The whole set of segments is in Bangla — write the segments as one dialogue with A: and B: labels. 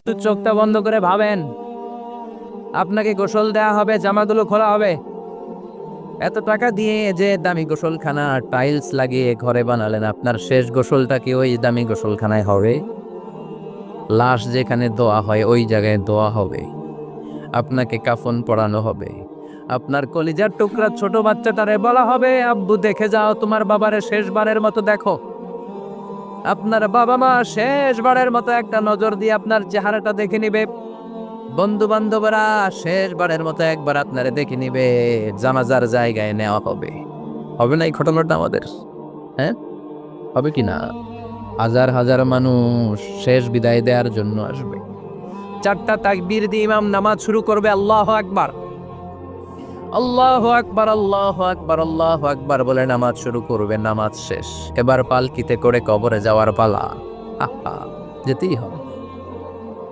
A: চোখটা বন্ধ করে ভাবেন, আপনাকে গোসল দেয়া হবে, জামাগুলো খোলা হবে। এত টাকা দিয়ে যে দামি গোসলখানা টাইলস লাগিয়ে ঘরে বানালেন, আপনার শেষ গোসলটা কি ওই দামি গোসলখানায় হবে? লাশ যেখানে দোয়া হয় ওই জায়গায় দোয়া হবে, আপনাকে কাফন পরানো হবে। আপনার কলিজার টুকরা ছোট বাচ্চাটারে বলা হবে, আব্বু দেখে যাও তোমার বাবারে শেষবারের মতো দেখো। আপনার বাবা মা শেষবারের মতো একটা নজর দিয়ে আপনার চেহারাটা দেখে নিবে। বন্ধু বান্ধবরা শেষবারের মতো একবার আপনারে দেখে নিবে। জানাজার জায়গায় নেওয়া হবে। হবে না এই ঘটনাটা আমাদের? হ্যাঁ, হবে কি না? হাজার হাজার মানুষ শেষ বিদায় দেওয়ার জন্য আসবে। 4টা তাকবীর দিয়ে ইমাম নামাজ শুরু করবে, আল্লাহু আকবার, আল্লাহু আকবার, আল্লাহু আকবার, আল্লাহু আকবার বলে নামাজ শুরু করবে। নামাজ শেষ, এবার পালকিতে করে কবরে যাওয়ার পালা। আহা, যেতেই হবে,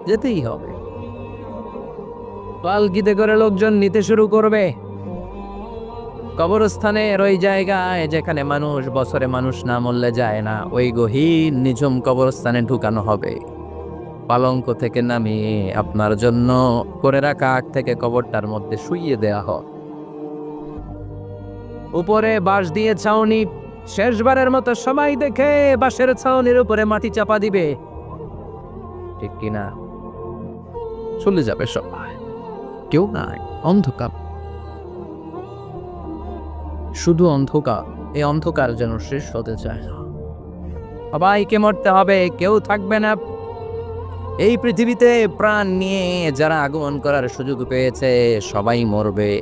A: যেতেই হবে। পালকিতে করে লোকজন নিতে শুরু করবে। কবরস্থানের ওই জায়গায় যেখানে মানুষ বছরে মানুষ না মরলে যায় না, ওই গহীন নিঝুম কবরস্থানে ঢুকানো হবে। পালঙ্ক থেকে নামিয়ে আপনার জন্য করে রাখা আগ থেকে কবরটার মধ্যে শুইয়ে দেয়া হয়। উপরে বাঁশ দিয়ে ছাউনি, শেষবারের মতো সবাই দেখে বাঁশের ছাউনির উপরে মাটি চাপা দিবে, ঠিক কিনা? চলে যাবে সবাই, কেউ নাই, অন্ধকার, শুধু অন্ধকার। এই অন্ধকার যেন শেষ হতে চায় না। সবাইকে মরতে হবে, কেউ থাকবে না এই পৃথিবীতে। প্রাণ নিয়ে যারা আগমন করার সুযোগ পেয়েছে সবাই মরবে।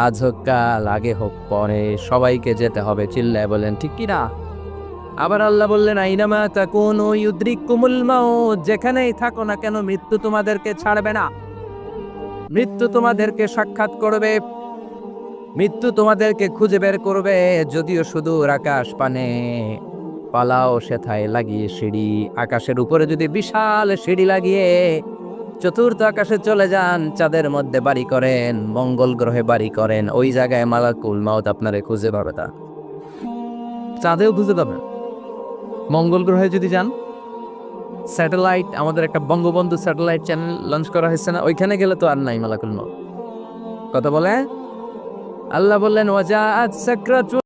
A: আজ হোক কাল, আগে হোক পরে, সবাইকে যেতে হবে। চিল্লায় বলেন ঠিক কিনা? আবার আল্লাহ বললেন, আইনামা তাকুনু ইউদরিকুমুল মাউত, যেখানেই থাকো না কেন মৃত্যু তোমাদেরকে ছাড়বে না। মৃত্যু তোমাদেরকে সাক্ষাৎ করবে, মৃত্যু তোমাদেরকে খুঁজে বের করবে। যদিও সুদূর আকাশ পানে, পালাও সেথায় লাগিয়ে সিঁড়ি। আকাশের উপরে যদি বিশাল সিঁড়ি লাগিয়ে চতুর্থ আকাশে চলে যান, চাঁদের মধ্যে বাড়ি করেন, মঙ্গল গ্রহে বাড়ি করেন, ওই জায়গায় মালাকুল মাউত আপনারে খুঁজে পাবে। তা চাঁদেও খুঁজে পাবে। মঙ্গল গ্রহে যদি যান, স্যাটেলাইট, আমাদের একটা বঙ্গবন্ধু স্যাটেলাইট চ্যানেল লঞ্চ করা হয়েছে না, ওইখানে গেলে তো আর নাই মালাকুল মাউত। কথা বলে আল্লাহ বললেন, ওয়াজাআত সাকরাতুল